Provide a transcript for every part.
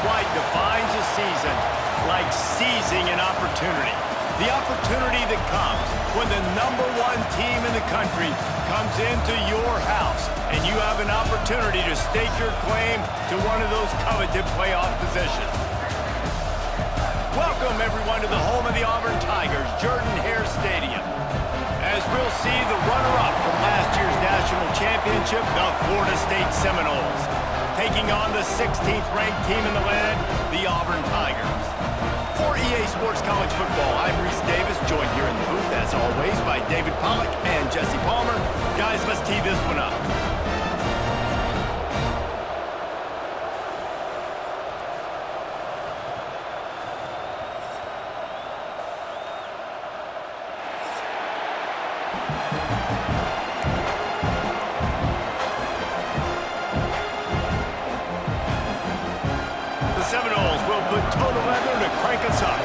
quite defines a season like seizing an opportunity. The opportunity that comes when the #1 team in the country comes into your house and you have an opportunity to stake your claim to one of those coveted playoff positions. Welcome, everyone, to the home of the Auburn Tigers, Jordan-Hare Stadium, as we'll see the runner-up from last year's national championship, the Florida State Seminoles, taking on the 16th-ranked team in the land, the Auburn Tigers. For EA Sports College Football, I'm Reese Davis, joined here in the booth, as always, by David Pollack and Jesse Palmer. Guys, let's tee this one up. The Seminoles will put total leather to crank us up.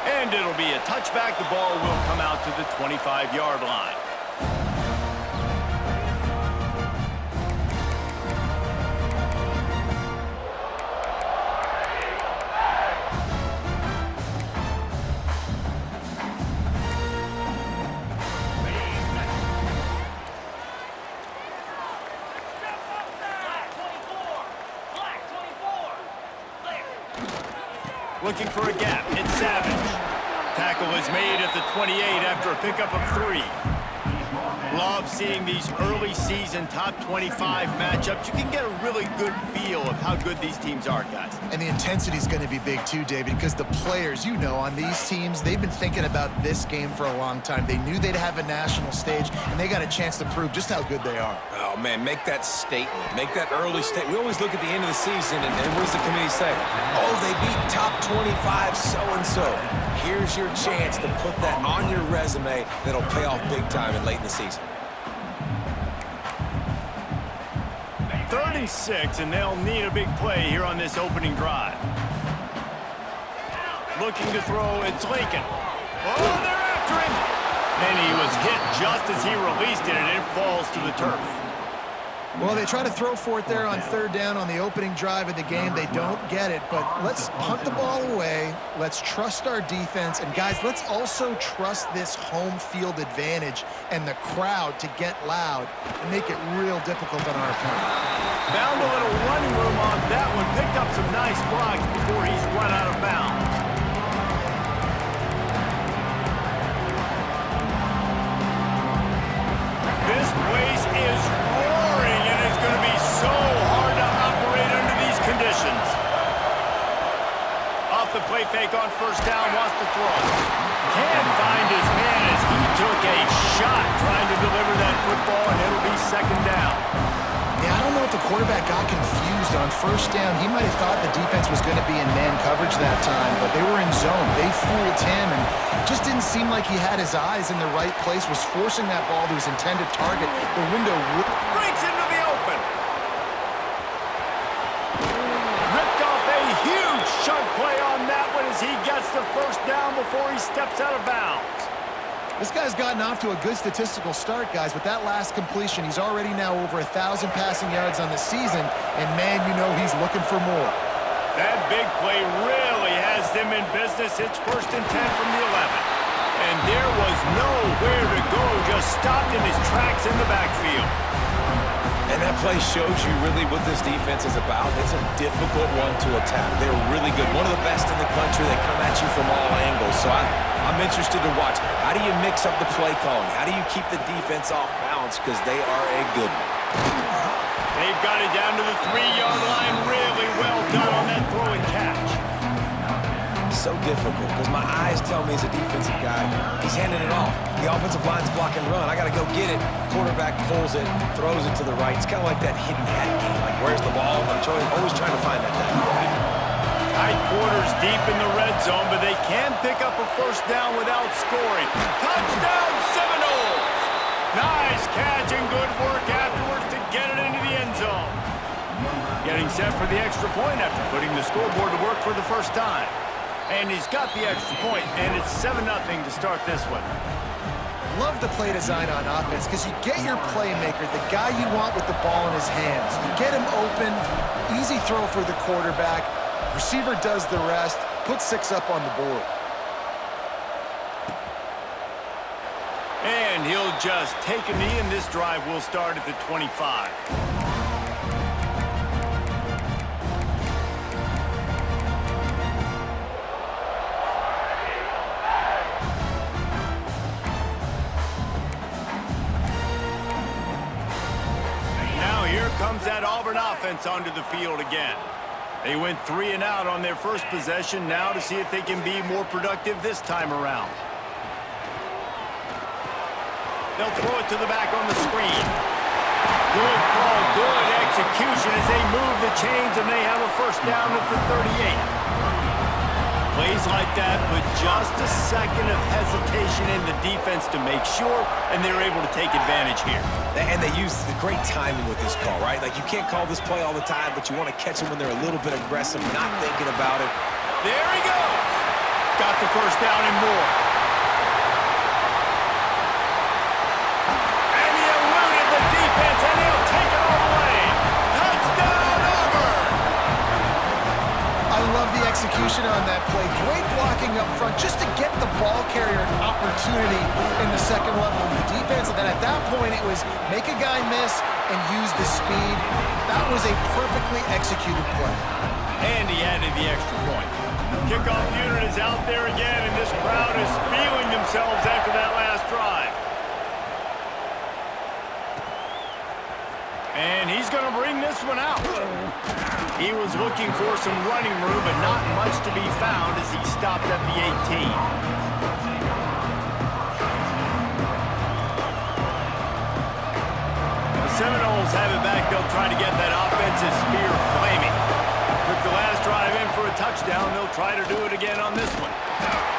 And it'll be a touchback. The ball will come out to the 25-yard line. Looking for a gap. It's Savage. Tackle is made at the 28 after a pickup of 3. Love seeing these early season top 25 matchups. You can get a really good feel of how good these teams are, guys. And the intensity is going to be big too, David, because the players, you know, on these teams, they've been thinking about this game for a long time. They knew they'd have a national stage, and they got a chance to prove just how good they are. Oh, man, make that statement. Make that early statement. We always look at the end of the season, and what does the committee say? Oh, they beat top 25 so-and-so. Here's your chance to put that on your resume that'll pay off big time and late in the season. 3rd and 6, and they'll need a big play here on this opening drive. Looking to throw, it's Lincoln. Oh, they're after him! And he was hit just as he released it, and it falls to the turf. Well, they try to throw for it there on 3rd down on the opening drive of the game. They don't get it, but let's punt the ball away. Let's trust our defense. And, guys, let's also trust this home field advantage and the crowd to get loud and make it real difficult on our opponent. Found a little running room on that one. Picked up some nice blocks before he's run out of bounds. This place is roaring, and it's going to be so hard to operate under these conditions. Off the play fake on 1st down, wants to throw. Can't find his man as he took a shot trying to deliver that football, and it'll be 2nd down. Yeah, I don't know if the quarterback got confused on 1st down. He might have thought the defense was going to be in man coverage that time, but they were in zone. They fooled him, and just didn't seem like he had his eyes in the right place, was forcing that ball to his intended target. The window breaks into the open. Ripped off a huge chunk play on that one as he gets the 1st down before he steps out of bounds. This guy's gotten off to a good statistical start, guys. With that last completion, he's already now over 1,000 passing yards on the season, and, man, you know he's looking for more. That big play really has them in business. It's 1st and 10 from the 11. And there was nowhere to go, just stopped in his tracks in the backfield. And that play shows you really what this defense is about. It's a difficult one to attack. They're really good. One of the best in the country. They come at you from all angles. So I'm interested to watch. How do you mix up the play calling? How do you keep the defense off balance? Because they are a good one. They've got it down to the 3-yard line. Really well done on that throw and catch. So difficult because my eyes tell me as a defensive guy, he's handing it off. The offensive line's blocking run. I got to go get it. Quarterback pulls it, throws it to the right. It's kind of like that hidden hat game. Like, where's the ball? I'm always trying to find that back. Tight quarters deep in the red zone, but they can pick up a 1st down without scoring. Touchdown, Seminoles! Nice catch and good work afterwards to get it into the end zone. Getting set for the extra point after putting the scoreboard to work for the 1st time. And he's got the extra point, and it's 7-0 to start this one. Love the play design on offense because you get your playmaker, the guy you want with the ball in his hands. You get him open, easy throw for the quarterback. Receiver does the rest, put 6 up on the board. And he'll just take a knee, and this drive will start at the 25. Comes that Auburn offense onto the field again. They went 3 and out on their first possession, now to see if they can be more productive this time around. They'll throw it to the back on the screen. Good call, good execution as they move the chains, and they have a first down at the 38. Plays like that put just a second of hesitation in the defense to make sure, and they're able to take advantage here. And they use the great timing with this call, right? Like, you can't call this play all the time, but you want to catch them when they're a little bit aggressive, not thinking about it. There he goes. Got the first down and more. And he eluded the defense, and he'll take it all the way. Touchdown, Auburn! I love the execution on that play. Great blocking up front just to get the ball carrier an opportunity in the second level of the defense. And then at that point, it was make a guy miss and use the speed. That was a perfectly executed play. And he added the extra point. Kickoff unit is out there again, and this crowd is feeling themselves after that last drive. And he's going to bring this one out. He was looking for some running room, but not much to be found as he stopped at the 18. The Seminoles have it back. They'll try to get that offensive spear flaming. Took the last drive in for a touchdown. They'll try to do it again on this one.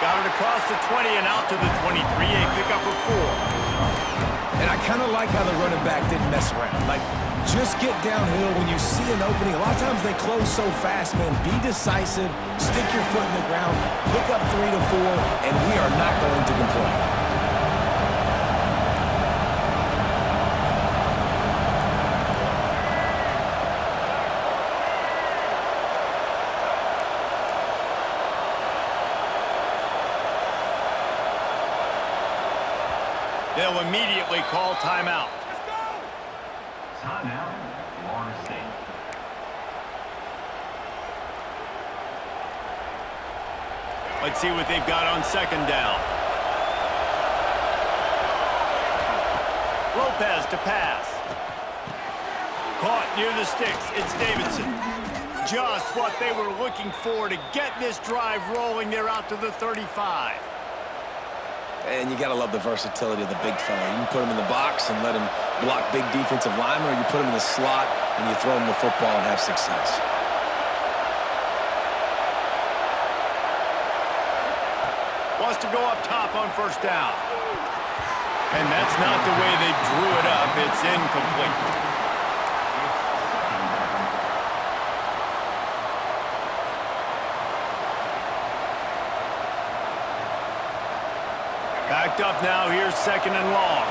Got it across the 20 and out to the 23. A pickup of 4. And I kind of like how the running back didn't mess around. Like, just get downhill when you see an opening. A lot of times they close so fast, man. Be decisive, stick your foot in the ground, pick up 3 to 4, and we are not going to complain. They'll immediately call timeout. Timeout, Florida State. Let's see what they've got on second down. Lopez to pass. Caught near the sticks. It's Davidson. Just what they were looking for to get this drive rolling. They're out to the 35. And you got to love the versatility of the big fella. You can put him in the box and let him block big defensive linemen, or you put him in the slot and you throw him the football and have success. Wants to go up top on first down. And that's not the way they drew it up. It's incomplete. Backed up now, here's second and long.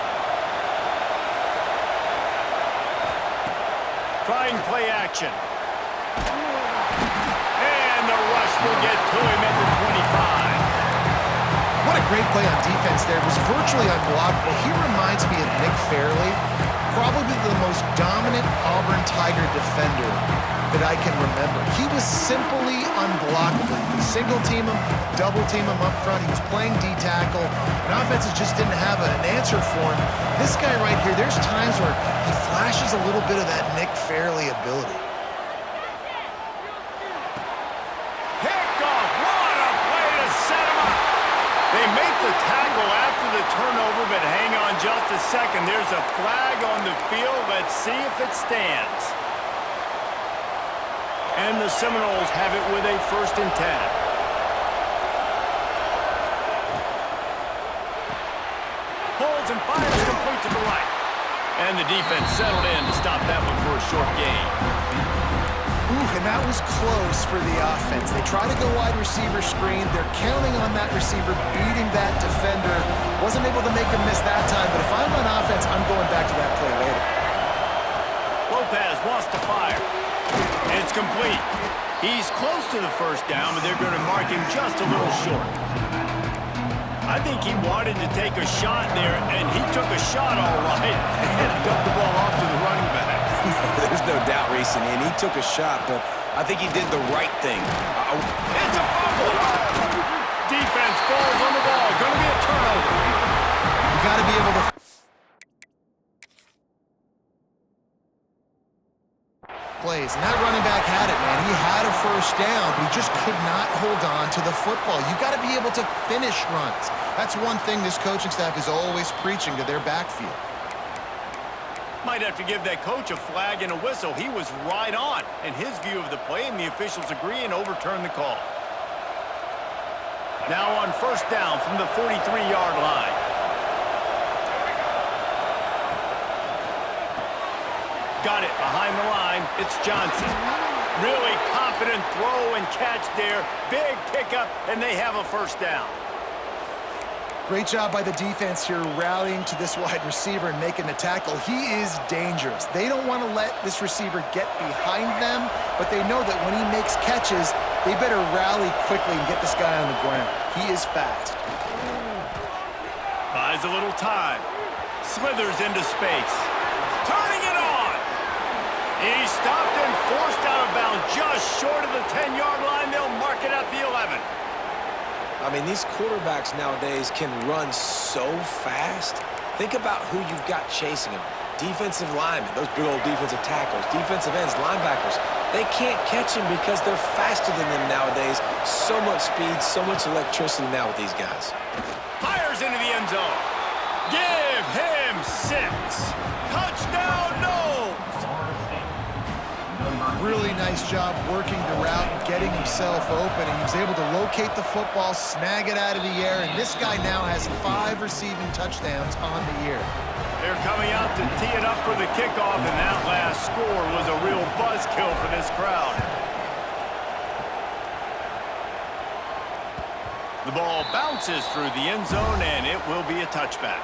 Trying play action. And the rush will get to him at the 25. What a great play on defense there. It was virtually unblockable. He reminds me of Nick Fairley, probably the most dominant Auburn Tiger defender that I can remember. He was simply unblockable. You could single team him, double team him up front. He was playing D-tackle, and offenses just didn't have an answer for him. This guy right here, there's times where he flashes a little bit of that Nick Fairley ability. Picked off. What a play to set him up. They make the tackle after the turnover, but hang on just a second. There's a flag on the field. Let's see if it stands. And the Seminoles have it with a 1st and 10. Holds and fires complete to the right. And the defense settled in to stop that one for a short gain. Ooh, and that was close for the offense. They try to go wide receiver screen. They're counting on that receiver beating that defender. Wasn't able to make him miss that time, but if I'm on offense, I'm going back to that play later. Lopez wants to fire. And it's complete. He's close to the first down, but they're going to mark him just a little short. I think he wanted to take a shot there, and he took a shot all right and dumped the ball off to the running back. There's no doubt, Reese, and he took a shot, but I think he did the right thing. It's a fumble! Defense falls on the ball. Going to be a turnover. You got to be able to... plays, and that running back had it, man. He had a first down, but he just could not hold on to the football. You got to be able to finish runs. That's one thing this coaching staff is always preaching to their backfield. Might have to give that coach a flag and a whistle. He was right on in his view of the play, and the officials agree and overturn the call. Now on first down from the 43-yard line. Got it behind the line. It's Johnson. Really confident throw and catch there. Big pickup, and they have a first down. Great job by the defense here rallying to this wide receiver and making the tackle. He is dangerous. They don't want to let this receiver get behind them, but they know that when he makes catches, they better rally quickly and get this guy on the ground. He is fast. Buys a little time. Slithers into space. Turning it on. He's stopped and forced out of bounds just short of the 10-yard line. They'll mark it at the 11. I mean, these quarterbacks nowadays can run so fast. Think about who you've got chasing them. Defensive linemen, those big old defensive tackles, defensive ends, linebackers. They can't catch him because they're faster than them nowadays. So much speed, so much electricity now with these guys. Fires into the end zone. Give him 6. Touchdown, Knowles. Really nice job working the route and getting himself open, and he was able to locate the football, snag it out of the air, and this guy now has 5 receiving touchdowns on the year. They're coming out to tee it up for the kickoff, and that last score was a real buzzkill for this crowd. The ball bounces through the end zone, and it will be a touchback.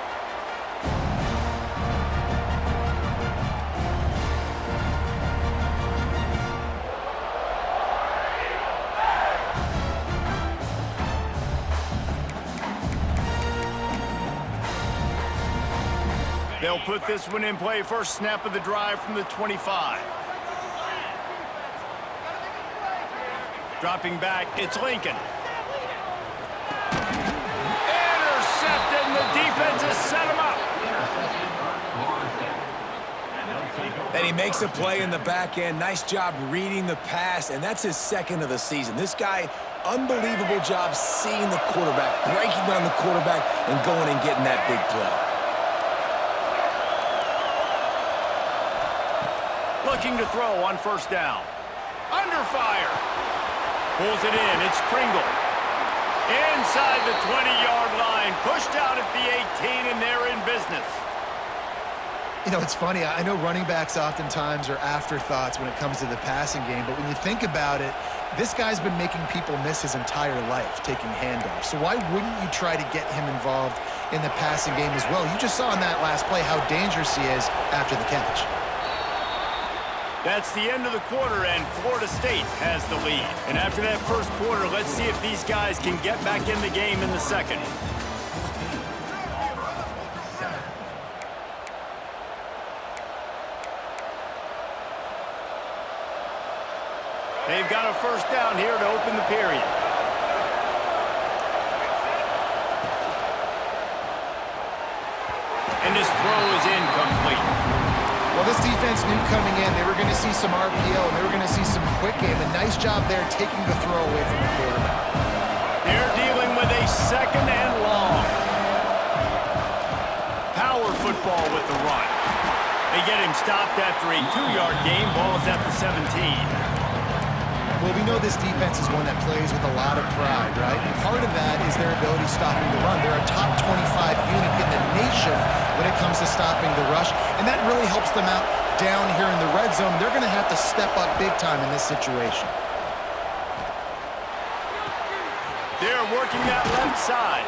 They'll put this one in play. First snap of the drive from the 25. Dropping back, it's Lincoln. Intercepted, and the defense has set him up. And he makes a play in the back end. Nice job reading the pass, and that's his second of the season. This guy, unbelievable job seeing the quarterback, breaking on the quarterback, and going and getting that big play. Looking to throw on first down. Under fire. Pulls it in. It's Pringle. Inside the 20-yard line. Pushed out at the 18, and they're in business. You know, it's funny. I know running backs oftentimes are afterthoughts when it comes to the passing game, but when you think about it, this guy's been making people miss his entire life taking handoffs. So why wouldn't you try to get him involved in the passing game as well? You just saw in that last play how dangerous he is after the catch. That's the end of the quarter, and Florida State has the lead. And after that first quarter, let's see if these guys can get back in the game in the second. They've got a first down here to open the period. And this throw is incomplete. Well, this defense knew coming in they were going to see some RPO and they were going to see some quick game. A nice job there taking the throw away from the quarterback. They're dealing with a second and long. Power football with the run. They get him stopped after a 2-yard gain. Ball is at the 17. Well, we know this defense is one that plays with a lot of pride, right? And part of that is their ability stopping the run. They're a top 25 unit in the nation when it comes to stopping the rush, and that really helps them out down here in the red zone. They're going to have to step up big time in this situation. They're working that left side.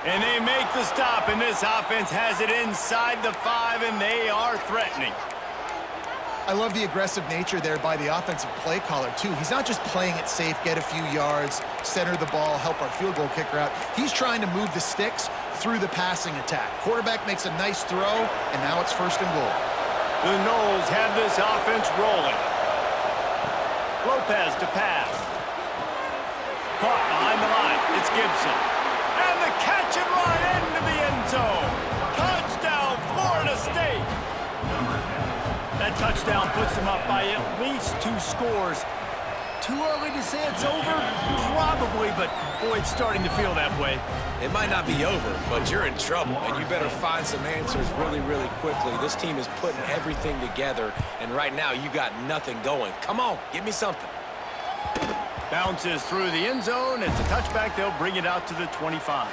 And they make the stop, and this offense has it inside the 5, and they are threatening. I love the aggressive nature there by the offensive play caller, too. He's not just playing it safe, get a few yards, center the ball, help our field goal kicker out. He's trying to move the sticks through the passing attack. Quarterback makes a nice throw, and now it's 1st and goal. The Noles have this offense rolling. Lopez to pass. Caught behind the line. It's Gibson. And the catch and run into the end zone. Touchdown, Florida State. That touchdown puts them up by at least 2 scores. Too early to say it's over? Probably, but boy, it's starting to feel that way. It might not be over, but you're in trouble, and you better find some answers really, really quickly. This team is putting everything together, and right now you got nothing going. Come on, give me something. Bounces through the end zone. It's a touchback. They'll bring it out to the 25.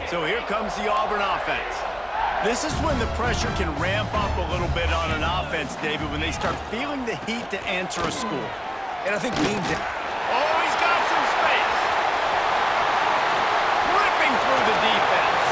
So here comes the Auburn offense. This is when the pressure can ramp up a little bit on an offense, David, when they start feeling the heat to answer a score. And I think being down. Oh, he's got some space. Ripping through the defense.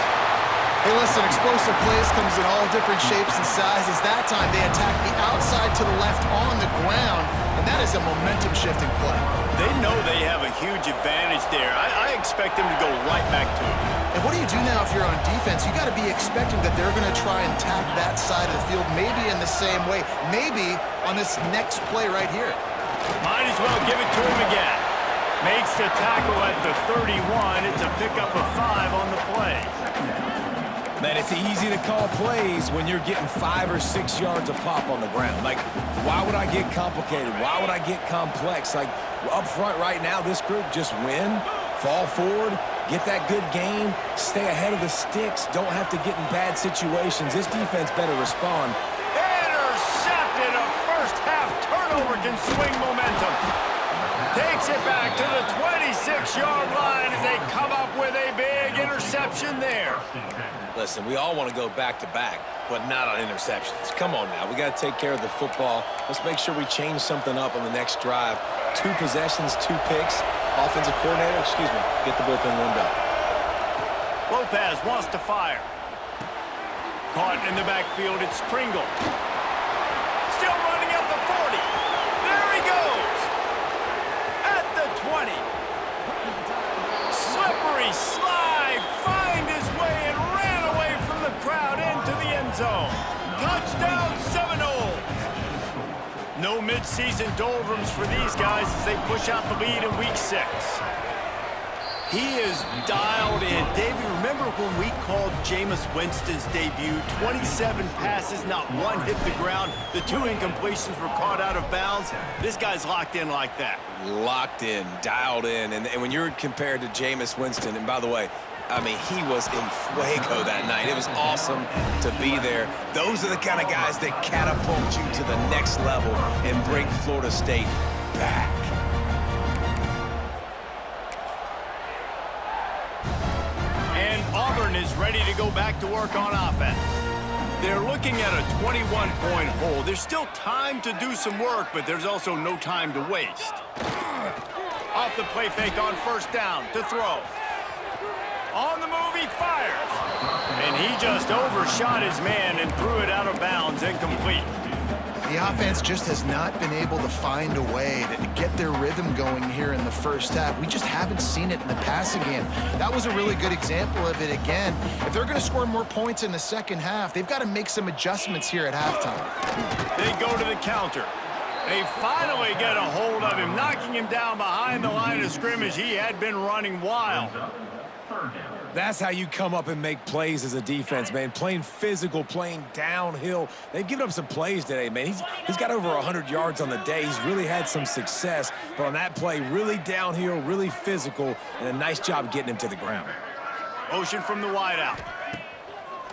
Hey, listen, explosive plays comes in all different shapes and sizes. That time they attack the outside to the left on the ground, and that is a momentum-shifting play. They know they have a huge advantage there. I expect them to go right back to it. And what do you do now if you're on defense? You got to be expecting that they're going to try and tack that side of the field, maybe in the same way, maybe on this next play right here. Might as well give it to him again. Makes the tackle at the 31. It's a pickup of 5 on the play. Man, it's easy to call plays when you're getting 5 or 6 yards a pop on the ground. Like, why would I get complicated? Why would I get complex? Like, up front right now, this group just win, fall forward, get that good gain, stay ahead of the sticks, don't have to get in bad situations. This defense better respond. Intercepted. A first-half turnover can swing momentum. Takes it back to the 26-yard line as they come up with a big interception there. Listen, we all want to go back-to-back, but not on interceptions. Come on now. We got to take care of the football. Let's make sure we change something up on the next drive. 2 possessions, 2 picks. Offensive coordinator, get the bullpen warmed up. Lopez wants to fire. Caught in the backfield, it's Pringle. Still running up the 40. There he goes. At the 20. Slippery slide. Find his way and ran away from the crowd into the end zone. Touchdown, Seminoles. No midseason doldrums for these guys as they push out the lead in Week 6. He is dialed in. David, remember when we called Jameis Winston's debut? 27 passes, not one hit the ground. The 2 incompletions were caught out of bounds. This guy's locked in like that. Locked in, dialed in. And when you're compared to Jameis Winston, and by the way, I mean, he was in fuego that night. It was awesome to be there. Those are the kind of guys that catapult you to the next level and bring Florida State back. And Auburn is ready to go back to work on offense. They're looking at a 21-point hole. There's still time to do some work, but there's also no time to waste. Off the play fake on 1st down to throw. On the move, he fires. And he just overshot his man and threw it out of bounds, incomplete. The offense just has not been able to find a way to get their rhythm going here in the first half. We just haven't seen it in the passing game. That was a really good example of it again. If they're going to score more points in the second half, they've got to make some adjustments here at halftime. They go to the counter. They finally get a hold of him, knocking him down behind the line of scrimmage. He had been running wild. That's how you come up and make plays as a defense, man. Playing physical, playing downhill. They've given up some plays today, man. He's got over 100 yards on the day. He's really had some success. But on that play, really downhill, really physical, and a nice job getting him to the ground. Motion from the wideout.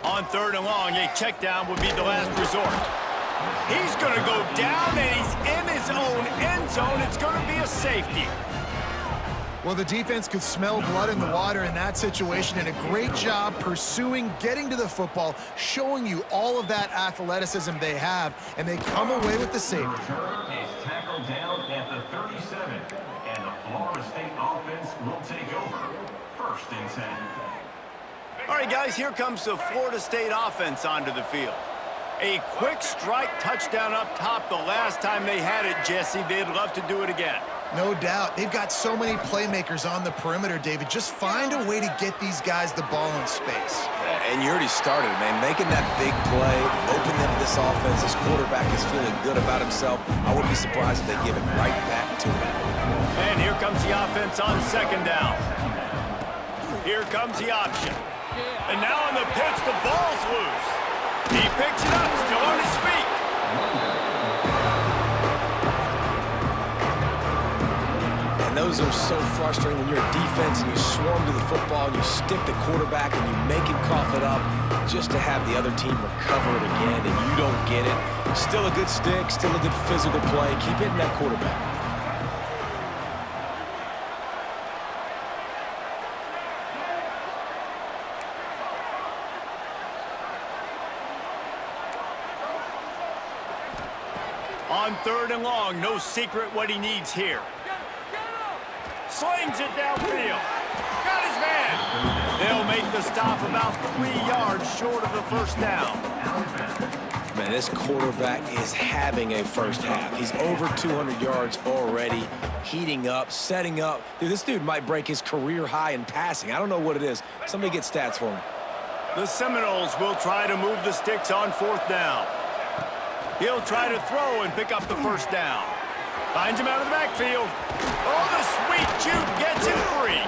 On 3rd and long, a check down would be the last resort. He's going to go down, and he's in his own end zone. It's going to be a safety. Well, the defense could smell blood in the water in that situation, and a great job pursuing, getting to the football, showing you all of that athleticism they have, and they come away with the safety. Is tackled down at the 37, and the Florida State offense will take over. 1st and 10. All right, guys, here comes the Florida State offense onto the field. A quick strike touchdown up top the last time they had it, Jesse. They'd love to do it again. No doubt. They've got so many playmakers on the perimeter, David. Just find a way to get these guys the ball in space. And you already started, man. Making that big play, open them to this offense. This quarterback is feeling good about himself. I wouldn't be surprised if they give it right back to him. And here comes the offense on 2nd down. Here comes the option. And now on the pitch, the ball's loose. He picks it up, still on his feet. And those are so frustrating when you're a defense and you swarm to the football and you stick the quarterback and you make him cough it up just to have the other team recover it again and you don't get it. Still a good stick, still a good physical play. Keep hitting that quarterback. On 3rd and long, no secret what he needs here. Slings it downfield. Got his man. They'll make the stop about 3 yards short of the 1st down. Man, this quarterback is having a first half. He's over 200 yards already, heating up, setting up. Dude, this dude might break his career high in passing. I don't know what it is. Somebody get stats for me. The Seminoles will try to move the sticks on 4th down. He'll try to throw and pick up the 1st down. Finds him out of the backfield. Oh, the sweet juke gets him free.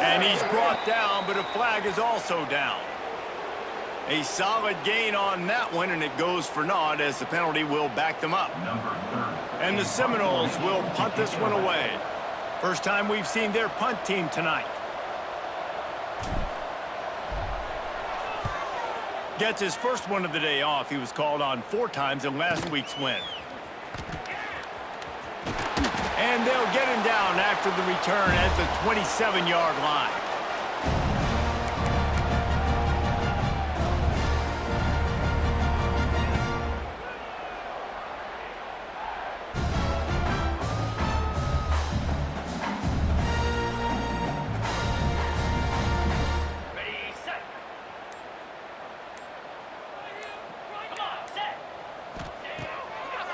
And he's brought down, but a flag is also down. A solid gain on that one, and it goes for naught as the penalty will back them up. And the Seminoles will punt this one away. First time we've seen their punt team tonight. Gets his first one of the day off. He was called on 4 times in last week's win. And they'll get him down after the return at the 27-yard line.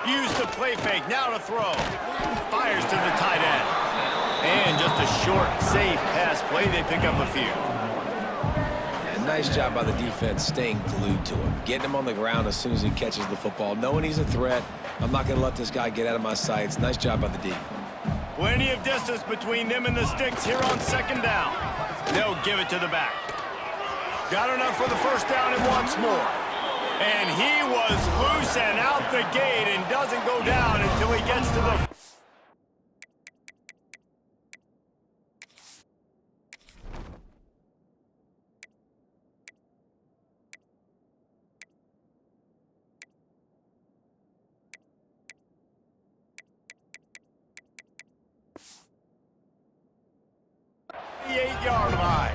Use the play fake, now to throw. Fires to the tight end. And just a short, safe pass play, they pick up a few. And nice job by the defense staying glued to him. Getting him on the ground as soon as he catches the football. Knowing he's a threat, I'm not going to let this guy get out of my sights. Nice job by the D. Plenty of distance between them and the sticks here on 2nd down. They'll give it to the back. Got enough for the 1st down and once more. And he was loose and out the gate and doesn't go down until he gets to the... the 8-yard line.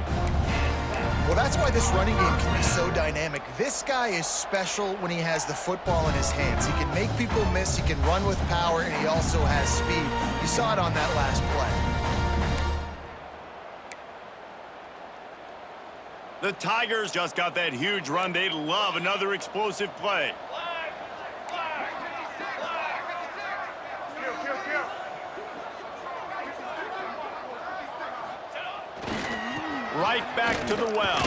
Well, that's why this running game can be so dynamic. This guy is special when he has the football in his hands. He can make people miss, he can run with power, and he also has speed. You saw it on that last play. The Tigers just got that huge run. They'd love another explosive play. Right back to the well.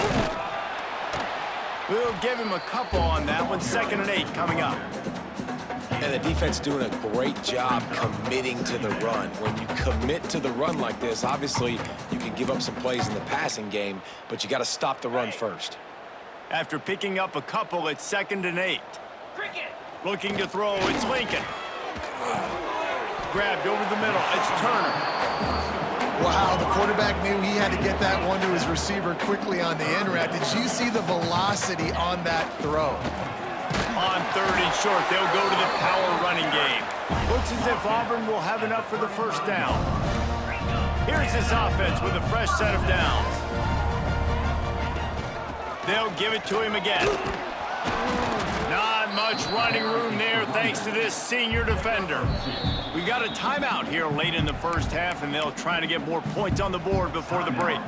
We'll give him a couple on that one. 2nd and 8 coming up. And the defense doing a great job committing to the run. When you commit to the run like this, obviously you can give up some plays in the passing game, but you got to stop the run first. After picking up a couple, it's 2nd and 8. Looking to throw, it's Lincoln. Grabbed over the middle, it's Turner. Wow, the quarterback knew he had to get that one to his receiver quickly on the in route. Did you see the velocity on that throw? On 3rd and short, they'll go to the power running game. Looks as if Auburn will have enough for the 1st down. Here's this offense with a fresh set of downs. They'll give it to him again. Not much running room there thanks to this senior defender. We've got a timeout here late in the first half, and they'll try to get more points on the board before the break.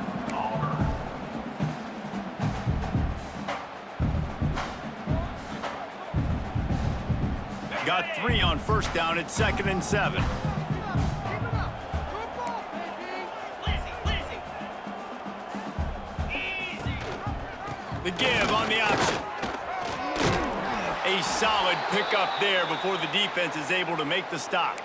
Got 3 on first down at 2nd and 7. The give on the option. A solid pickup there before the defense is able to make the stop.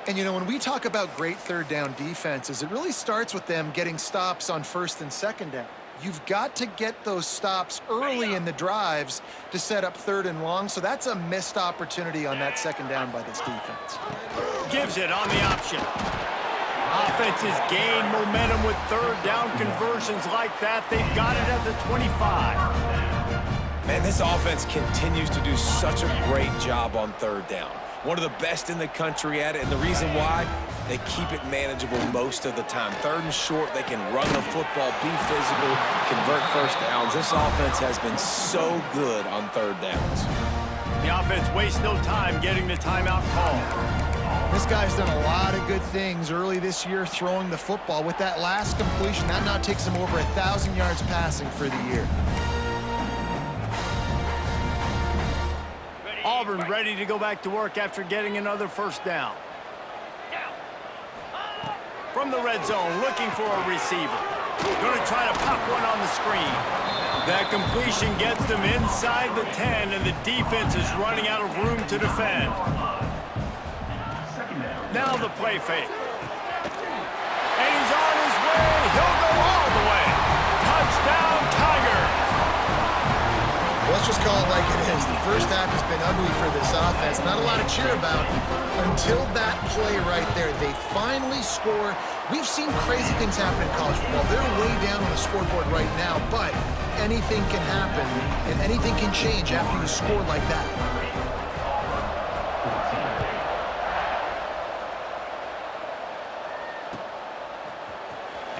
And, you know, when we talk about great third down defenses, it really starts with them getting stops on first and second down. You've got to get those stops early in the drives to set up third and long, so that's a missed opportunity on that second down by this defense. Gives it on the option. Offenses gain momentum with third down conversions like that. They've got it at the 25. Man, this offense continues to do such a great job on third down. One of the best in the country at it, and the reason why, they keep it manageable most of the time. Third and short, they can run the football, be physical, convert first downs. This offense has been so good on third downs. The offense wastes no time getting the timeout call. This guy's done a lot of good things early this year throwing the football. With that last completion, that now takes him over 1,000 yards passing for the year. Auburn ready to go back to work after getting another first down. From the red zone, looking for a receiver. Going to try to pop one on the screen. That completion gets them inside the 10, and the defense is running out of room to defend. Now the play fake. And he's on his way. He'll go all the way. Touchdown, Tigers. Let's just call it like it is. The first half has been ugly for this offense. Not a lot to cheer about until that play right there. They finally score. We've seen crazy things happen in college football. They're way down on the scoreboard right now, but anything can happen, and anything can change after you score like that.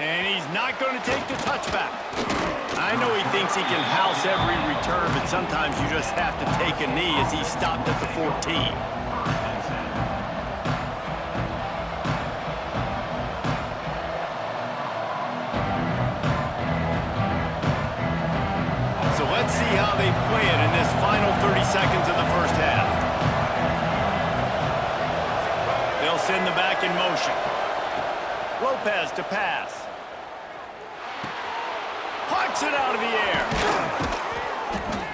And he's not going to take the touchback. I know he thinks he can house every return, but sometimes you just have to take a knee as he stopped at the 14. So let's see how they play it in this final 30 seconds of the first half. They'll send the back in motion. Lopez to pass. Pucks it out of the air.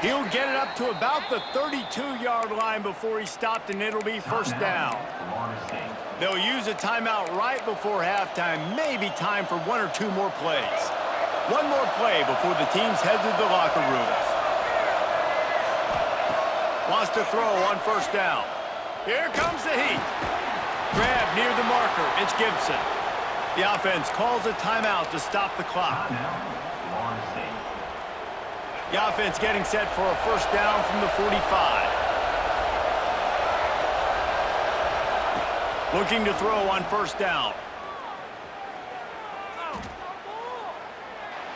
He'll get it up to about the 32-yard line before he stopped, and it'll be first down. They'll use a timeout right before halftime. Maybe time for 1 or 2 more plays. One more play before the teams head to the locker rooms. Wants to throw on first down. Here comes the heat. Grab near the marker. It's Gibson. The offense calls a timeout to stop the clock. The offense getting set for a first down from the 45. Looking to throw on first down.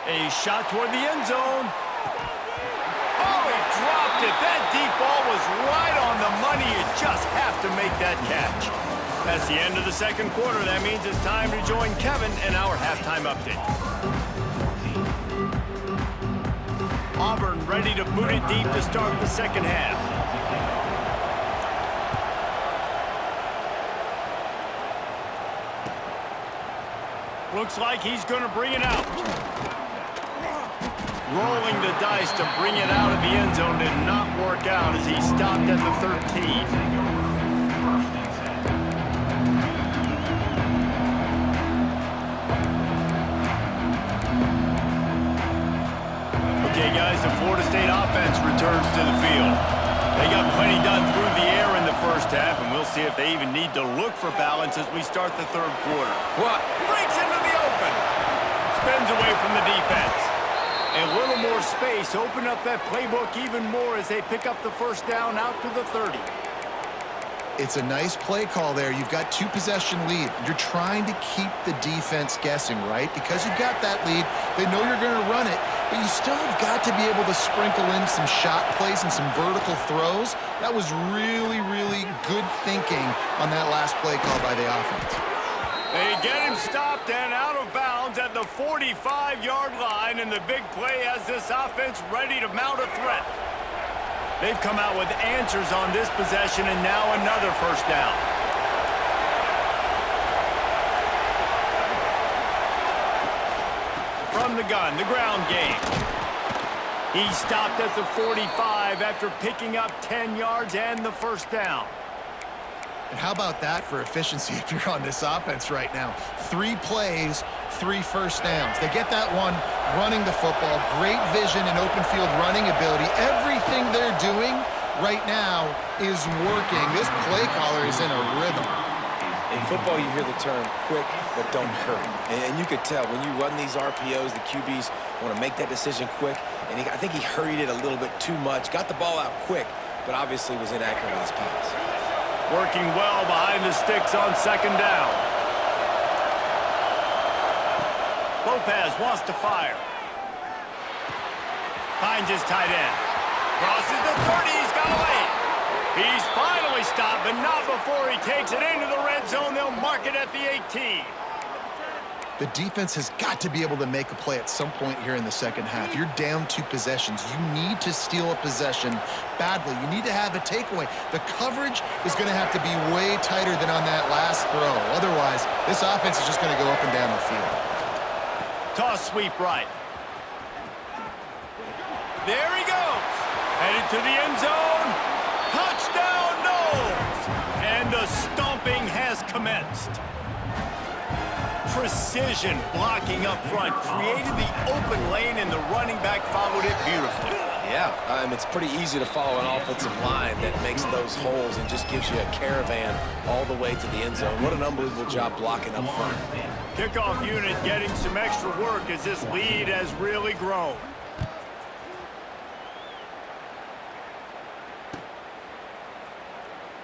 A shot toward the end zone. Oh, he dropped it. That deep ball was right on the money. You just have to make that catch. That's the end of the second quarter. That means it's time to join Kevin in our halftime update. Auburn ready to boot it deep to start the second half. Looks like he's going to bring it out. Rolling the dice to bring it out of the end zone did not work out as he stopped at the 13. Okay, guys, the Florida State offense returns to the field. They got plenty done through the air in the first half, and we'll see if they even need to look for balance as we start the third quarter. What? Breaks into the open. Spins away from the defense. A little more space. Open up that playbook even more as they pick up the first down out to the 30. It's a nice play call there. You've got 2-possession lead. You're trying to keep the defense guessing, right? Because you've got that lead, they know you're going to run it, but you still have got to be able to sprinkle in some shot plays and some vertical throws. That was really, really good thinking on that last play call by the offense. They get him stopped and out of bounds at the 45-yard line, and the big play has this offense ready to mount a threat. They've come out with answers on this possession, and now another first down. From the gun, the ground game. He stopped at the 45 after picking up 10 yards and the first down. And how about that for efficiency if you're on this offense right now? 3 plays, 3 first downs. They get that one running the football, great vision and open field running ability. Everything they're doing right now is working. This play caller is in a rhythm. In football, you hear the term quick, but don't hurry. And you could tell when you run these RPOs, the QBs want to make that decision quick. And I think he hurried it a little bit too much, got the ball out quick, but obviously was inaccurate in his pass. Working well behind the sticks on second down. Lopez wants to fire. Finds his tight end. Crosses the 30, he's got away. He's finally stopped, but not before he takes it into the red zone. They'll mark it at the 18. The defense has got to be able to make a play at some point here in the second half. You're down 2 possessions. You need to steal a possession badly. You need to have a takeaway. The coverage is going to have to be way tighter than on that last throw. Otherwise, this offense is just going to go up and down the field. Toss sweep right. There he goes. Headed to the end zone. Touchdown, Knowles. And the stomping has commenced. Precision blocking up front created the open lane, and the running back followed it beautifully. Yeah, it's pretty easy to follow an offensive line that makes those holes and just gives you a caravan all the way to the end zone. What an unbelievable job blocking up front. Kickoff unit getting some extra work as this lead has really grown.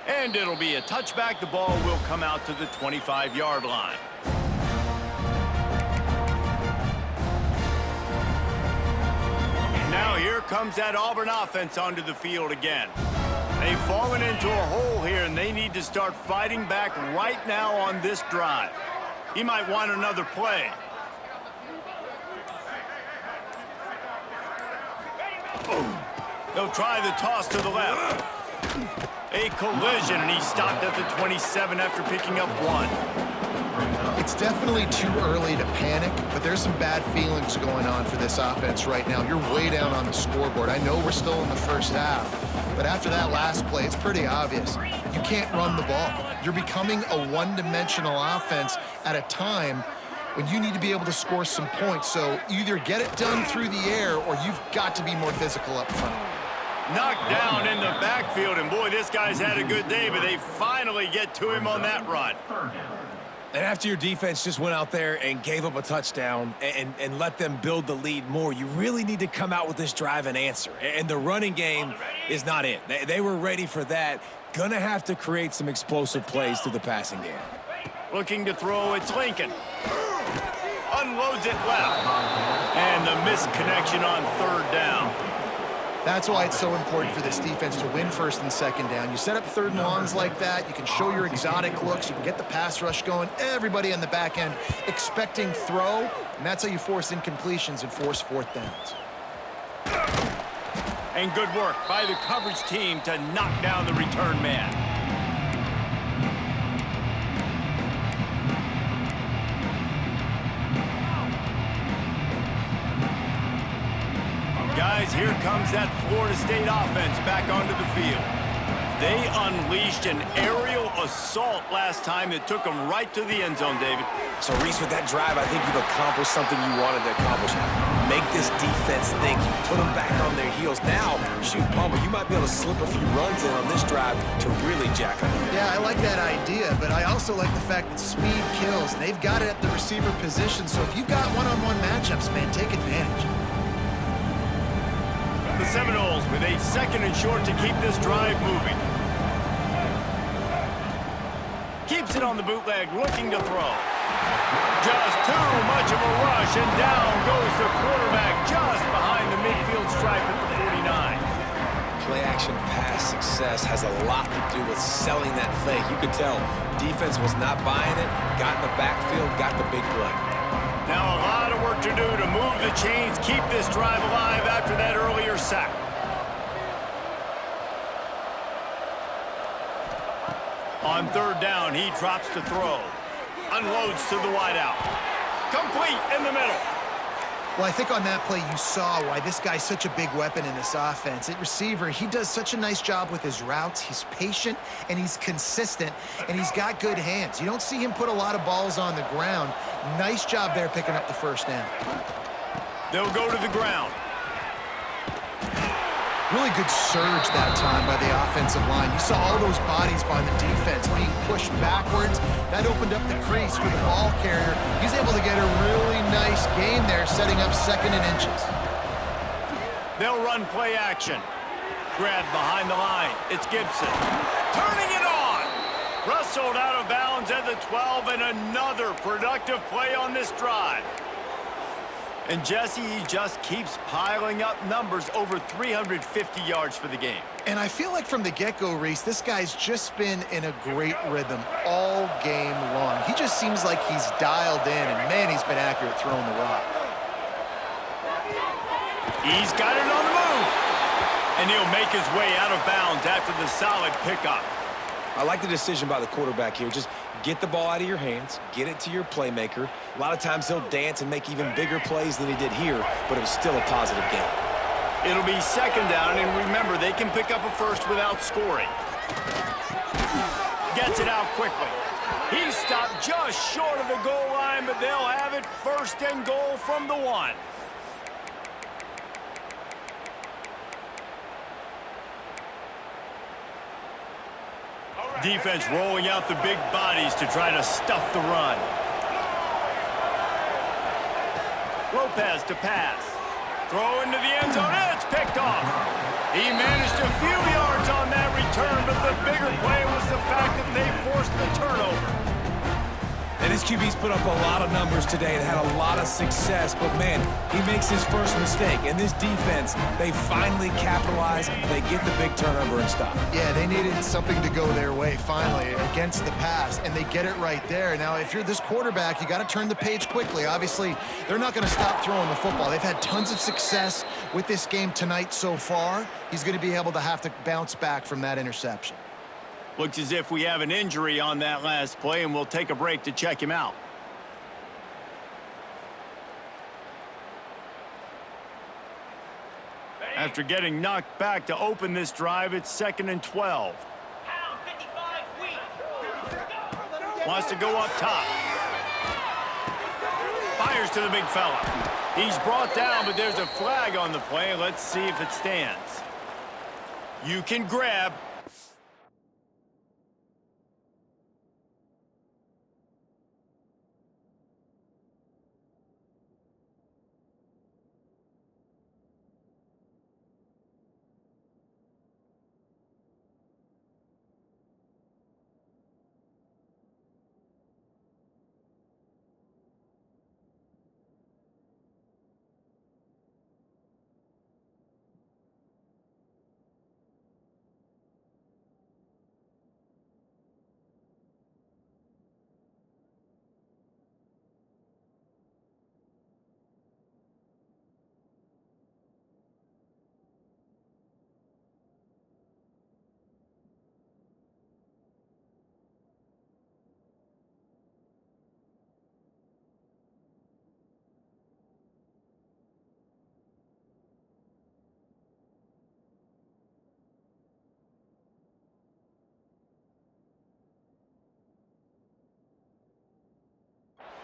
And it'll be a touchback. The ball will come out to the 25-yard line. Now here comes that Auburn offense onto the field again. They've fallen into a hole here, and they need to start fighting back right now on this drive. He might want another play. They'll try the toss to the left. A collision, and he stopped at the 27 after picking up 1. It's definitely too early to panic, but there's some bad feelings going on for this offense right now. You're way down on the scoreboard. I know we're still in the first half, but after that last play, it's pretty obvious. You can't run the ball. You're becoming a one-dimensional offense at a time when you need to be able to score some points. So either get it done through the air, or you've got to be more physical up front. Knocked down in the backfield, and boy, this guy's had a good day, but they finally get to him on that run. And after your defense just went out there and gave up a touchdown and let them build the lead more, you really need to come out with this drive and answer. And the running game is not it. They were ready for that. Gonna have to create some explosive plays through the passing game. Looking to throw, it's Lincoln. Unloads it left. And the missed connection on third down. That's why it's so important for this defense to win first and second down. You set up third and longs like that, you can show your exotic looks, you can get the pass rush going, everybody on the back end expecting throw, and that's how you force incompletions and force fourth downs. And good work by the coverage team to knock down the return man. Guys, here comes that Florida State offense back onto the field. They unleashed an aerial assault last time that took them right to the end zone, David. So, Reese, with that drive, I think you've accomplished something you wanted to accomplish. Make this defense think. Put them back on their heels. Now, shoot, Palmer, you might be able to slip a few runs in on this drive to really jack them. Yeah, I like that idea, but I also like the fact that speed kills. They've got it at the receiver position, so if you've got one-on-one matchups, man, take advantage. The Seminoles with a second and short to keep this drive moving. Keeps it on the bootleg, looking to throw. Just too much of a rush, and down goes the quarterback just behind the midfield stripe at the 49. Play-action pass success has a lot to do with selling that fake. You could tell defense was not buying it, got in the backfield, got the big play. Now a lot of work to do to move the chains, keep this drive alive after that earlier sack. On third down, he drops to throw. Unloads to the wideout. Complete in the middle. Well, I think on that play you saw why this guy's such a big weapon in this offense. At receiver, he does such a nice job with his routes. He's patient, and he's consistent, and he's got good hands. You don't see him put a lot of balls on the ground. Nice job there picking up the first down. They'll go to the ground. Really good surge that time by the offensive line. You saw all those bodies by the defense being pushed backwards. That opened up the crease for the ball carrier. He's able to get a really nice gain there, setting up 2nd and inches. They'll run play action. Grab behind the line. It's Gibson. Turning it on. Rustled out of bounds at the 12, and another productive play on this drive. And Jesse, he just keeps piling up numbers, over 350 yards for the game. And I feel like from the get-go, Reese, this guy's just been in a great rhythm all game long. He just seems like he's dialed in, and man, he's been accurate throwing the rock. He's got it on the move. And he'll make his way out of bounds after the solid pickup. I like the decision by the quarterback here. Just get the ball out of your hands, get it to your playmaker. A lot of times he'll dance and make even bigger plays than he did here, but it was still a positive game. It'll be 2nd down, and remember, they can pick up a first without scoring. Gets it out quickly. He stopped just short of the goal line, but they'll have it 1st and goal from the 1. Defense rolling out the big bodies to try to stuff the run. Lopez to pass. Throw into the end zone, and it's picked off. He managed a few yards on that return, but the bigger play was the fact that they forced the turnover. And his QB's put up a lot of numbers today and had a lot of success, but man, he makes his first mistake. And this defense, they finally capitalize, they get the big turnover and stop. Yeah, they needed something to go their way finally against the pass, and they get it right there. Now, if you're this quarterback, you got to turn the page quickly. Obviously, they're not going to stop throwing the football. They've had tons of success with this game tonight so far. He's going to be able to have to bounce back from that interception. Looks as if we have an injury on that last play, and we'll take a break to check him out. After getting knocked back to open this drive, it's 2nd and 12. Wants to go up top. Fires to the big fella. He's brought down, but there's a flag on the play. Let's see if it stands. You can grab.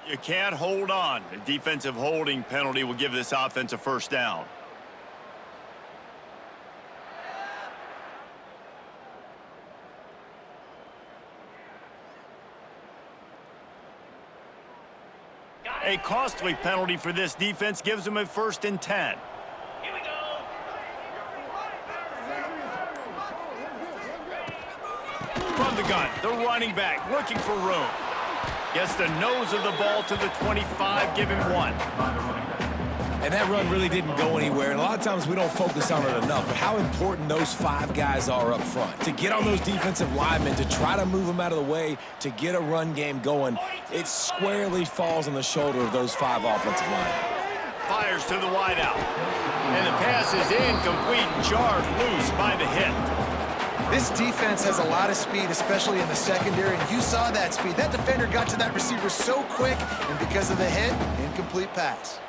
You can't hold on. A defensive holding penalty will give this offense a 1st down. A costly penalty for this defense gives them a 1st and 10. Here we go. From the shotgun. The running back looking for room. Gets the nose of the ball to the 25, give him 1. And that run really didn't go anywhere. And a lot of times we don't focus on it enough, but how important those 5 guys are up front. To get on those defensive linemen, to try to move them out of the way, to get a run game going, it squarely falls on the shoulder of those 5 offensive linemen. Fires to the wideout. And the pass is incomplete, jarred loose by the hit. This defense has a lot of speed, especially in the secondary, and you saw that speed. That defender got to that receiver so quick, and because of the hit, incomplete pass.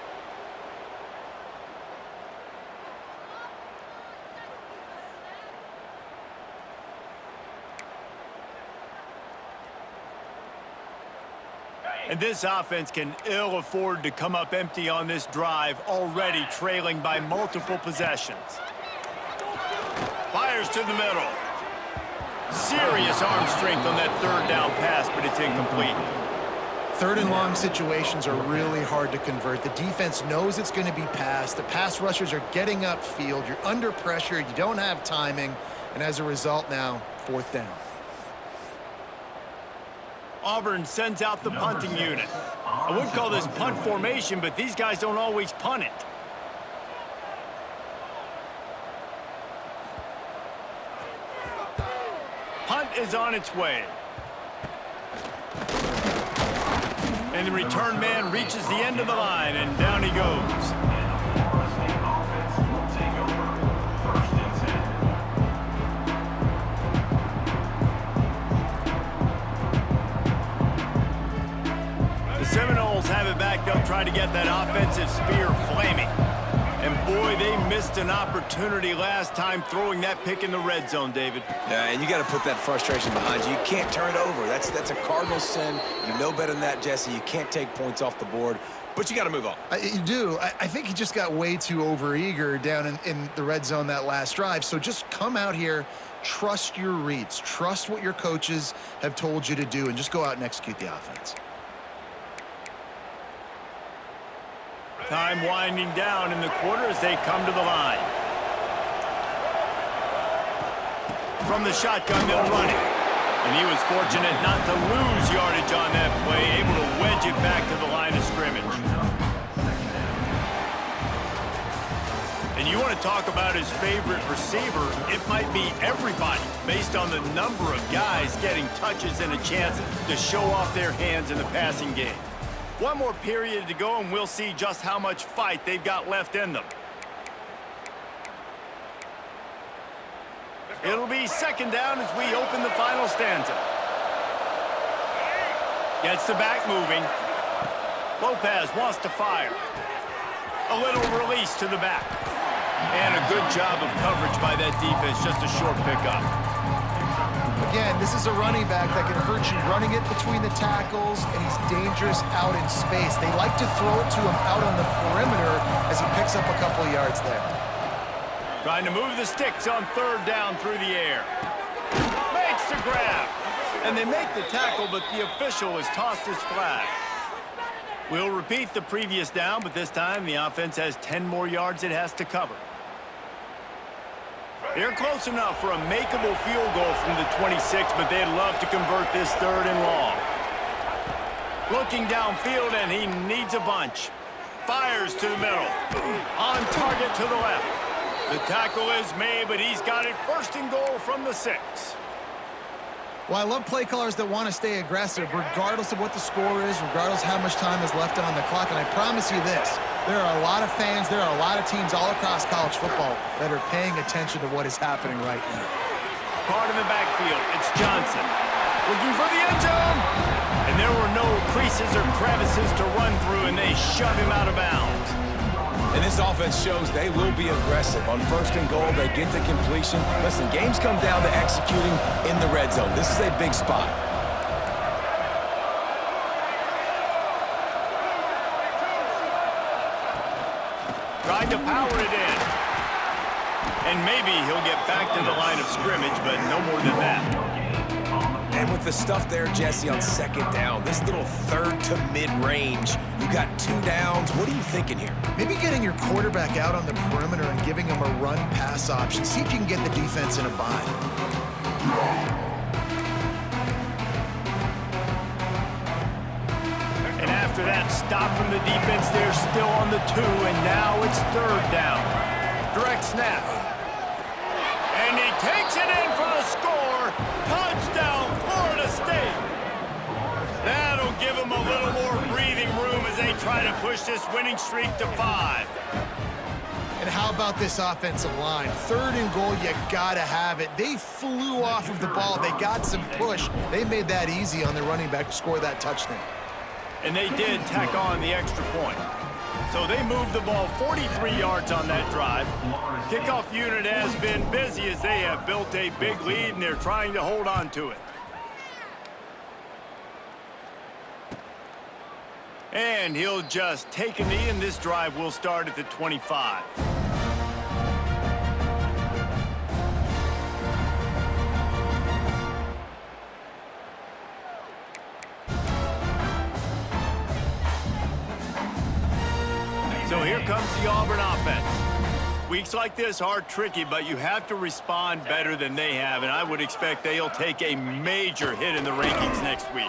And this offense can ill afford to come up empty on this drive, already trailing by multiple possessions. Fires to the middle. Serious arm strength on that 3rd down pass, but it's incomplete. 3rd and long situations are really hard to convert. The defense knows it's going to be passed. The pass rushers are getting upfield. You're under pressure. You don't have timing. And as a result now, 4th down. Auburn sends out the punting unit. I wouldn't call this punt formation, but these guys don't always punt it. Punt is on its way. And the return man reaches the end of the line, and down he goes. Seminoles have it back. They'll try to get that offensive spear flaming. And boy, they missed an opportunity last time throwing that pick in the red zone, David. Yeah, and you got to put that frustration behind you. You can't turn it over. That's a cardinal sin. You know better than that, Jesse. You can't take points off the board, but you got to move on. You do. I think he just got way too overeager down in the red zone that last drive. So just come out here, trust your reads, trust what your coaches have told you to do, and just go out and execute the offense. Time winding down in the quarter as they come to the line. From the shotgun, they'll run it. And he was fortunate not to lose yardage on that play, able to wedge it back to the line of scrimmage. And you want to talk about his favorite receiver, it might be everybody, based on the number of guys getting touches and a chance to show off their hands in the passing game. One more period to go, and we'll see just how much fight they've got left in them. It'll be 2nd down as we open the final stanza. Gets the back moving. Lopez wants to fire. A little release to the back. And a good job of coverage by that defense, just a short pickup. Again, this is a running back that can hurt you running it between the tackles, and he's dangerous out in space. They like to throw it to him out on the perimeter as he picks up a couple of yards there. Trying to move the sticks on 3rd down through the air. Makes the grab. And they make the tackle, but the official has tossed his flag. We'll repeat the previous down, but this time the offense has 10 more yards it has to cover. They're close enough for a makeable field goal from the 26, but they'd love to convert this 3rd and long. Looking downfield, and he needs a bunch. Fires to the middle. On target to the left. The tackle is made, but he's got it 1st and goal from the 6. Well, I love play callers that want to stay aggressive, regardless of what the score is, regardless how much time is left on the clock. And I promise you this, there are a lot of fans, there are a lot of teams all across college football that are paying attention to what is happening right now. Caught in the backfield, it's Johnson. Looking for the end zone. And there were no creases or crevices to run through, and they shove him out of bounds. And this offense shows they will be aggressive. On 1st and goal, they get the completion. Listen, games come down to executing in the red zone. This is a big spot. Trying to power it in. And maybe he'll get back to the line of scrimmage, but no more than that. And with the stuff there, Jesse, on 2nd down, this little 3rd to mid-range, you got 2 downs. What are you thinking here? Maybe getting your quarterback out on the perimeter and giving him a run-pass option. See if you can get the defense in a bind. After that stop from the defense, they're still on the 2, and now it's 3rd down. Direct snap. And he takes it in for the score. Touchdown, Florida State. That'll give them a little more breathing room as they try to push this winning streak to 5. And how about this offensive line? 3rd and goal, you gotta have it. They flew off of the ball. They got some push. They made that easy on the running back to score that touchdown. And they did tack on the extra point. So they moved the ball 43 yards on that drive. Kickoff unit has been busy as they have built a big lead, and they're trying to hold on to it. And he'll just take a knee, and this drive will start at the 25. So here comes the Auburn offense. Weeks like this are tricky, but you have to respond better than they have, and I would expect they'll take a major hit in the rankings next week.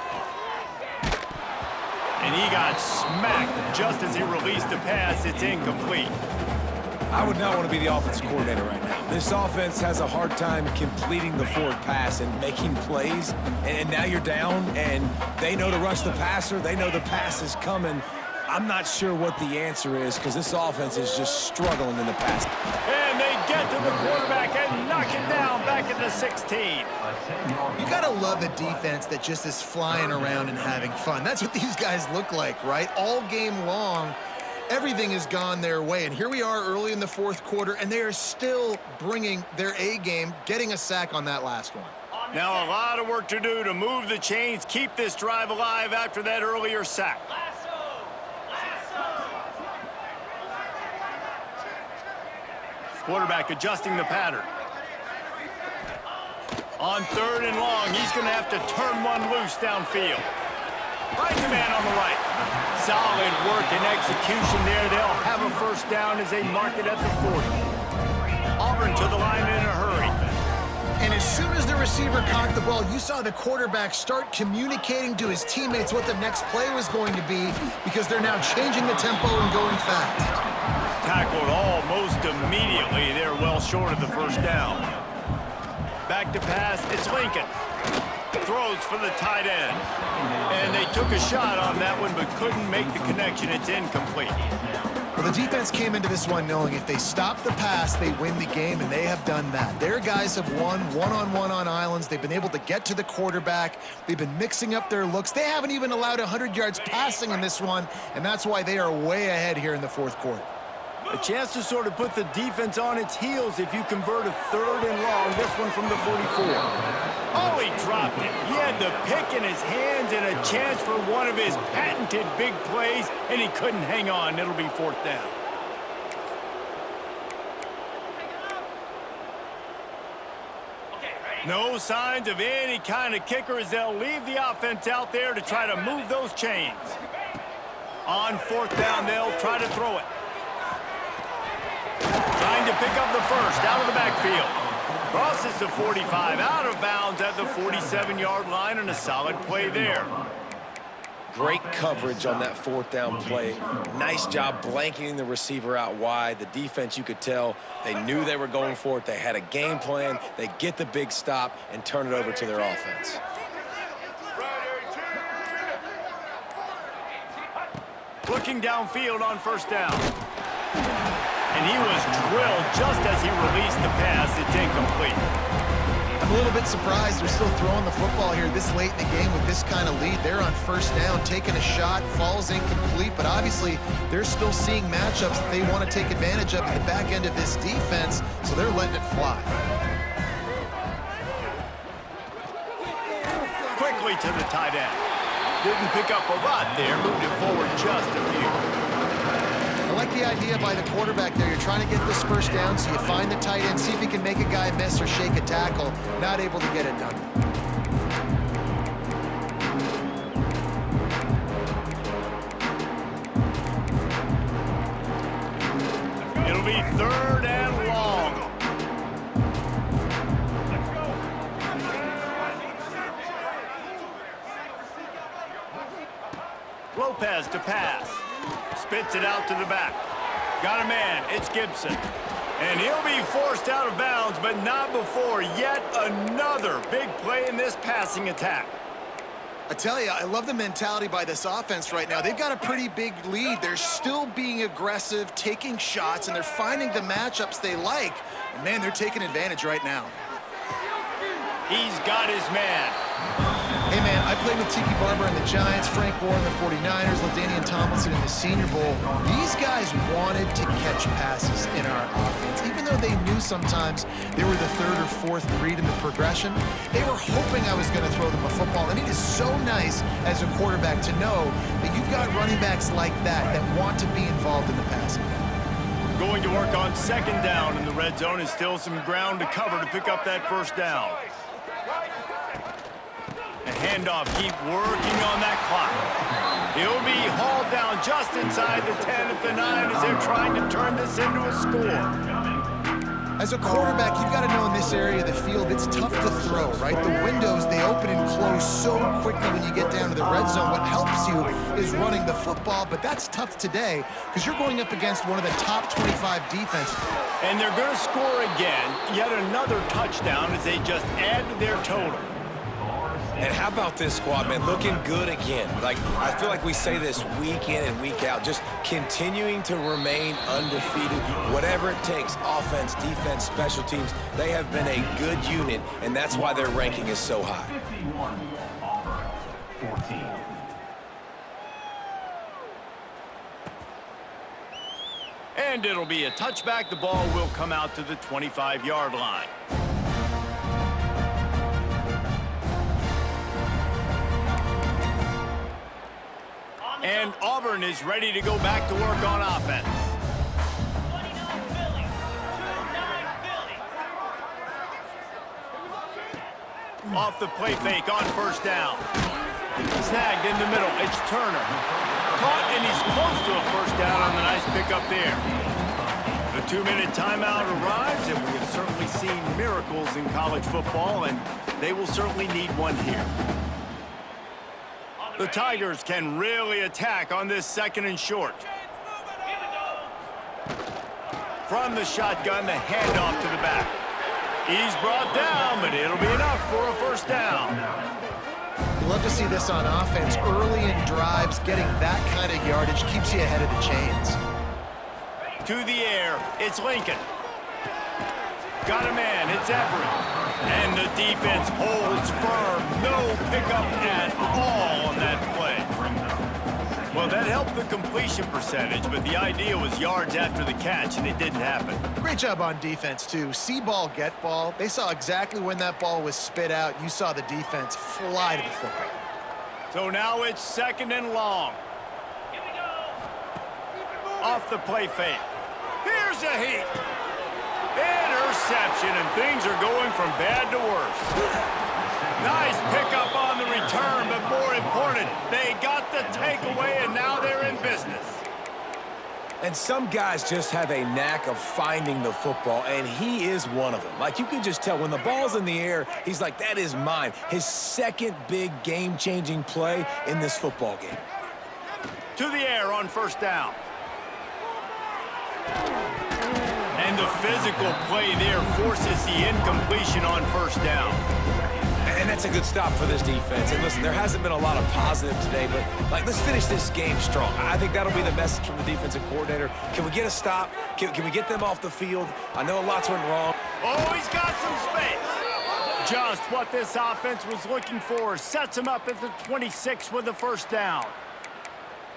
And he got smacked just as he released the pass. It's incomplete. I would not want to be the offensive coordinator right now. This offense has a hard time completing the forward pass and making plays, and now you're down, and they know to rush the passer. They know the pass is coming. I'm not sure what the answer is because this offense is just struggling in the pass. And they get to the quarterback and knock it down back at the 16. You gotta love a defense that just is flying around and having fun. That's what these guys look like, right? All game long, everything has gone their way. And here we are early in the 4th quarter, and they are still bringing their A game, getting a sack on that last one. Now a lot of work to do to move the chains, keep this drive alive after that earlier sack. Quarterback adjusting the pattern. On 3rd and long, he's going to have to turn one loose downfield. Finds a man on the right. Solid work and execution there. They'll have a 1st down as they mark it at the 40. Auburn to the line in a hurry. And as soon as the receiver caught the ball, you saw the quarterback start communicating to his teammates what the next play was going to be because they're now changing the tempo and going fast. Tackled almost immediately. They're well short of the 1st down. Back to pass. It's Lincoln. Throws for the tight end. And they took a shot on that one but couldn't make the connection. It's incomplete. Well, the defense came into this one knowing if they stop the pass, they win the game, and they have done that. Their guys have won one-on-one on islands. They've been able to get to the quarterback. They've been mixing up their looks. They haven't even allowed 100 yards passing in this one, and that's why they are way ahead here in the 4th quarter. A chance to sort of put the defense on its heels if you convert a 3rd and long. This one from the 44. Oh, he dropped it. He had the pick in his hands and a chance for one of his patented big plays, and he couldn't hang on. It'll be 4th down. No signs of any kind of kicker as they'll leave the offense out there to try to move those chains. On 4th down, they'll try to throw it. Trying to pick up the 1st out of the backfield. Crosses the 45, out of bounds at the 47-yard line, and a solid play there. Great coverage on that 4th down play. Nice job blanketing the receiver out wide. The defense, you could tell, they knew they were going for it. They had a game plan. They get the big stop and turn it over to their offense. Looking downfield on 1st down. And he was drilled just as he released the pass. It's incomplete. I'm a little bit surprised they're still throwing the football here this late in the game with this kind of lead. They're on 1st down, taking a shot, falls incomplete, but obviously they're still seeing matchups that they want to take advantage of at the back end of this defense, so they're letting it fly. Quickly to the tight end. Didn't pick up a lot there, moved it forward just a few. I like the idea by the quarterback there. You're trying to get this 1st down, so you find the tight end, see if he can make a guy miss or shake a tackle. Not able to get it done. It'll be 3rd and long. Lopez to pass. spits it out to the back. Got a man, it's Gibson. And he'll be forced out of bounds, but not before yet another big play in this passing attack. I tell you, I love the mentality by this offense right now. They've got a pretty big lead. They're still being aggressive, taking shots, and they're finding the matchups they like. And man, they're taking advantage right now. He's got his man. Hey, man, I played with Tiki Barber and the Giants, Frank Gore and the 49ers, LaDainian Tomlinson in the Senior Bowl. These guys wanted to catch passes in our offense. Even though they knew sometimes they were the third or fourth read in the progression, they were hoping I was going to throw them a football. And it is so nice as a quarterback to know that you've got running backs like that want to be involved in the passing game. Going to work on second down in the red zone, and still some ground to cover to pick up that first down. A handoff, keep working on that clock. He'll be hauled down just inside the 10 at the 9 as they're trying to turn this into a score. As a quarterback, you've got to know in this area of the field, it's tough to throw, right? The windows, they open and close so quickly when you get down to the red zone. What helps you is running the football, but that's tough today because you're going up against one of the top 25 defenses. And they're going to score again, yet another touchdown as they just add to their total. And how about this squad, man? Looking good again. Like, I feel like we say this week in and week out, just continuing to remain undefeated. Whatever it takes, offense, defense, special teams, they have been a good unit, and that's why their ranking is so high. 51, Auburn, 14. And it'll be a touchback. The ball will come out to the 25-yard line. And Auburn is ready to go back to work on offense. Off the play fake on first down. Snagged in the middle. It's Turner. Caught, and he's close to a first down on the nice pickup there. The 2-minute timeout arrives, and we have certainly seen miracles in college football, and they will certainly need one here. The Tigers can really attack on this second and short. From the shotgun, the handoff to the back. He's brought down, but it'll be enough for a first down. You love to see this on offense. Early in drives, getting that kind of yardage keeps you ahead of the chains. To the air, it's Lincoln. Got a man, it's Everett. And the defense holds firm. No pickup at all on that play. Well, that helped the completion percentage, but the idea was yards after the catch, and it didn't happen. Great job on defense, too. See ball, get ball. They saw exactly when that ball was spit out. You saw the defense fly to the football. So now it's second and long. Off the play fake. Here's a heat. Interception, and things are going from bad to worse. Nice pickup on the return, but more important, they got the takeaway, and now they're in business. And some guys just have a knack of finding the football, and he is one of them. Like, you can just tell when the ball's in the air, he's like, that is mine. His second big game-changing play in this football game. To the air on first down. And the physical play there forces the incompletion on first down. And that's a good stop for this defense. And listen, there hasn't been a lot of positive today, but, like, let's finish this game strong. I think that'll be the message from the defensive coordinator. Can we get a stop? Can we get them off the field? I know lots went wrong. Oh, he's got some space. Just what this offense was looking for. Sets him up at the 26 with the first down.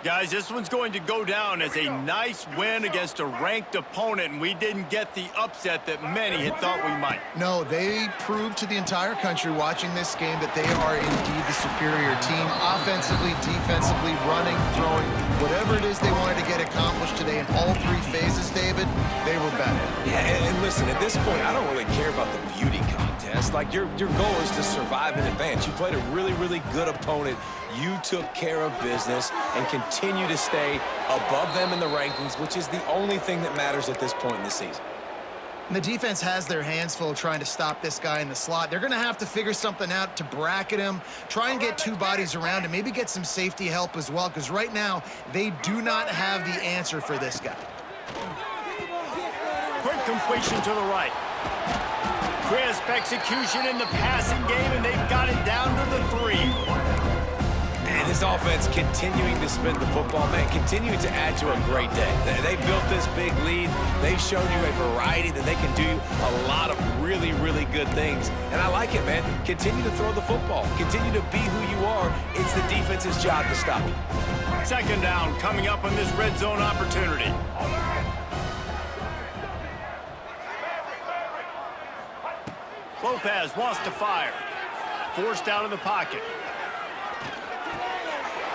Guys, this one's going to go down as a nice win against a ranked opponent, and we didn't get the upset that many had thought we might. No, they proved to the entire country watching this game that they are indeed the superior team. Offensively, defensively, running, throwing, whatever it is they wanted to get accomplished today in all three phases, David, they were better. Yeah, and listen, at this point, I don't really care about the beauty contest. Like, your goal is to survive and advance. You played a really, really good opponent. You took care of business and continue to stay above them in the rankings, which is the only thing that matters at this point in the season. And the defense has their hands full trying to stop this guy in the slot. They're going to have to figure something out to bracket him, try and get two bodies around him, maybe get some safety help as well, because right now they do not have the answer for this guy. Quick completion to the right. Crisp execution in the passing game, and they've got it down to the 3. And this offense continuing to spin the football, man, continuing to add to a great day. They've built this big lead. They've shown you a variety that they can do a lot of really, really good things. And I like it, man. Continue to throw the football. Continue to be who you are. It's the defense's job to stop you. Second down coming up on this red zone opportunity. Lopez wants to fire. Forced out of the pocket.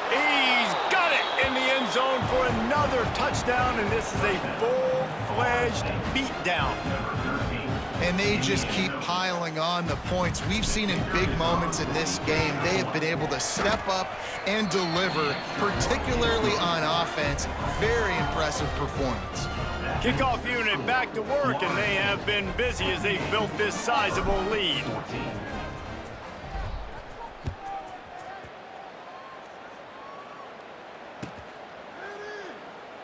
He's got it in the end zone for another touchdown, and this is a full-fledged beatdown. And they just keep piling on the points. We've seen in big moments in this game, they have been able to step up and deliver, particularly on offense. Very impressive performance. Kickoff unit back to work, and they have been busy as they've built this sizable lead.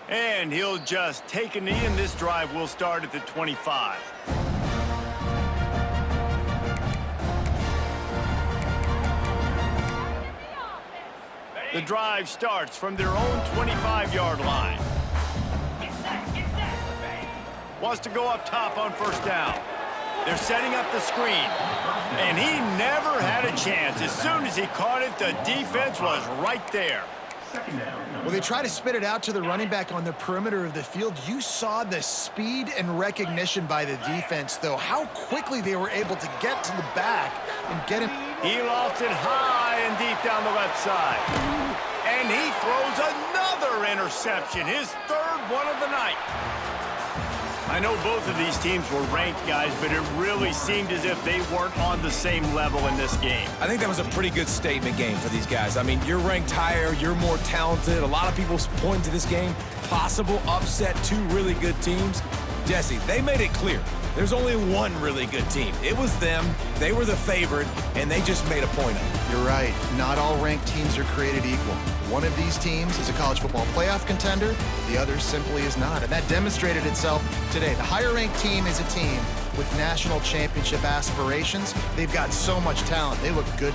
And he'll just take a knee, and this drive will start at the 25. The drive starts from their own 25-yard line. Wants to go up top on first down. They're setting up the screen. And he never had a chance. As soon as he caught it, the defense was right there. Well, they try to spit it out to the running back on the perimeter of the field. You saw the speed and recognition by the defense, though. How quickly they were able to get to the back and get him. He lofts it high and deep down the left side. And he throws another interception, his third one of the night. I know both of these teams were ranked, guys, but it really seemed as if they weren't on the same level in this game. I think that was a pretty good statement game for these guys. I mean, you're ranked higher, you're more talented. A lot of people point to this game, possible upset, two really good teams. Jesse, they made it clear. There's only one really good team. It was them. They were the favorite, and they just made a point of it. You're right. Not all ranked teams are created equal. One of these teams is a college football playoff contender. The other simply is not, and that demonstrated itself today. The higher-ranked team is a team with national championship aspirations. They've got so much talent. They look good.